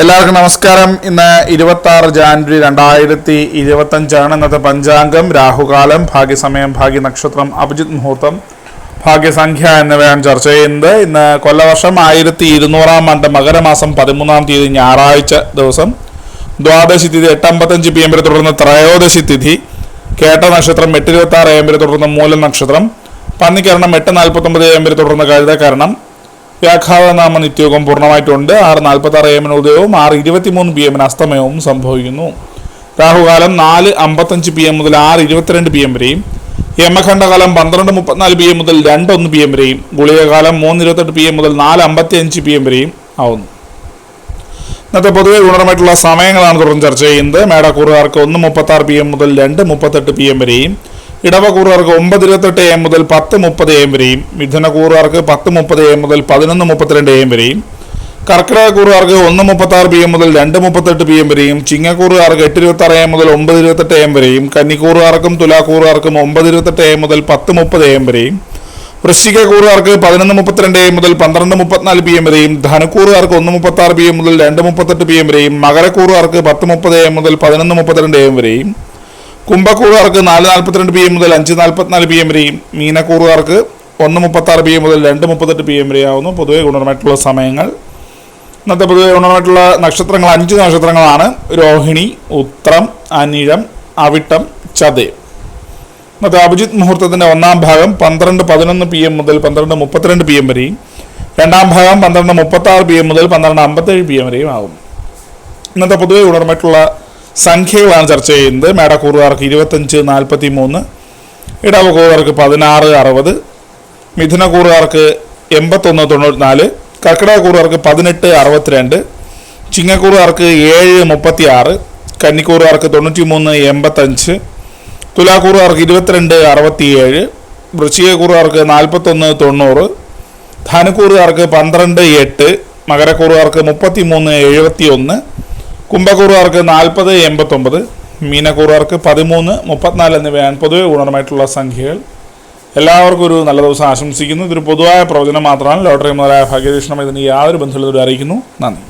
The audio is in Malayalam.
എല്ലാവർക്കും നമസ്കാരം. ഇന്ന് 26 ജാനുവരി 2025 ഇന്നത്തെ പഞ്ചാംഗം. രാഹുകാലം, ഭാഗ്യസമയം, ഭാഗ്യനക്ഷത്രം, അഭിജിത് മുഹൂർത്തം, ഭാഗ്യസംഖ്യ എന്നിവയാണ് ചർച്ച ചെയ്യുന്നത്. ഇന്ന് കൊല്ലവർഷം 1200 ആണ്ട് മകരമാസം 13-ാം തീയതി ഞായറാഴ്ച ദിവസം, ദ്വാദശി തിഥി 8:55 PM വരെ തുടർന്ന് ത്രയോദശി തിഥി, കേട്ട നക്ഷത്രം 8:26 AM വരെ തുടർന്ന് മൂലം നക്ഷത്രം, പന്നിക്കരണം 8:49 AM വരെ തുടർന്ന് കഴുതക്കരണം, വ്യാഘാതനാമ നിത്യയോഗം പൂർണ്ണമായിട്ടുണ്ട്. 6:46 AM ഉദയവും 6:23 PM അസ്തമയവും സംഭവിക്കുന്നു. രാഹുകാലം 4:55 PM മുതൽ 6:22 PM വരെയും, യമഖണ്ഡകാലം 12:34 PM മുതൽ 2:01 PM വരെയും, ഗുളികകാലം 3:28 PM മുതൽ 4:55 PM വരെയും ആവുന്നു. ഇന്നത്തെ പൊതുവെ ഗുണപരമായിട്ടുള്ള സമയങ്ങളാണ് തുടർന്ന് ചർച്ച ചെയ്യുന്നത്. മേടക്കൂറുകാർക്ക് 1:36 PM മുതൽ 2:38 PM വരെയും, ഇടവക്കൂറുകാർക്ക് 9:28 AM മുതൽ 10:30 AM വരെയും, മിഥുനക്കൂറുകാർക്ക് 10:30 AM മുതൽ 11:32 AM വരെയും, കർക്കിടകക്കൂറുകാർക്ക് 1:36 PM മുതൽ 2:38 PM വരെയും, ചിങ്ങക്കൂറുകാർക്ക് 8:26 AM മുതൽ 9:28 AM വരെയും, കന്നിക്കൂറുകാർക്കും തുലാക്കൂറുകാർക്കും 9:28 AM മുതൽ 10:30 AM വരെയും, വൃശ്ചികക്കൂറുകാർക്ക് 11:32 AM മുതൽ 12:34 PM വരെയും, ധനുക്കൂറുകാർക്ക് 1:36 PM മുതൽ 2:38 PM വരെയും, മകരക്കൂറുകാർക്ക് 10:30 AM മുതൽ 11:32 AM വരെയും, കുംഭക്കൂറുകാർക്ക് 4:42 PM മുതൽ 5:44 PM വരെയും, മീനക്കൂറുകാർക്ക് 1:36 PM മുതൽ 2:38 PM വരെയാവുന്നു. പൊതുവെ ഗുണപരമായിട്ടുള്ള സമയങ്ങൾ. ഇന്നത്തെ പൊതുവെ ഗുണപരമായിട്ടുള്ള നക്ഷത്രങ്ങൾ 5 നക്ഷത്രങ്ങളാണ്: രോഹിണി, ഉത്രം, അനിഴം, അവിട്ടം, ചതയം. ഇന്നത്തെ അഭിജിത് മുഹൂർത്തത്തിൻ്റെ 1-ാം ഭാഗം 12:11 PM മുതൽ 12:32 PM വരെയും, 2-ാം ഭാഗം 12:36 PM മുതൽ 12:57 PM വരെയും ആകും. ഇന്നത്തെ പൊതുവെ ഗുണപരമായിട്ടുള്ള സംഖ്യകളാണ് ചർച്ച ചെയ്യുന്നത്. മേടക്കൂറുകാർക്ക് 25:43, ഇടവക്കൂറുകാർക്ക് 16:60, മിഥുനക്കൂറുകാർക്ക് 81:94, കർക്കിടകക്കൂറുകാർക്ക് 18:62, ചിങ്ങക്കൂറുകാർക്ക് 7:36, കന്നിക്കൂറുകാർക്ക് 93:85, തുലാക്കൂറുകാർക്ക് 22:67, വൃശ്ചികക്കൂറുകാർക്ക് 41:90, ധനുക്കൂറുകാർക്ക് 12:08, മകരക്കൂറുകാർക്ക് 33:71, കുംഭക്കൂറുകാർക്ക് 40:89, മീനക്കൂറുകാർക്ക് 13:34 എന്നിവയാണ് പൊതുവെ ഗുണപരമായിട്ടുള്ള സംഖ്യകൾ. എല്ലാവർക്കും ഒരു നല്ല ദിവസം ആശംസിക്കുന്നു. ഇതൊരു പൊതുവായ പ്രവചനം മാത്രമാണ്. ലോട്ടറി മുതലായ ഭാഗ്യവീക്ഷണം ഇതിന് യാതൊരു ബന്ധമില്ലാതെ അറിയിക്കുന്നു. നന്ദി.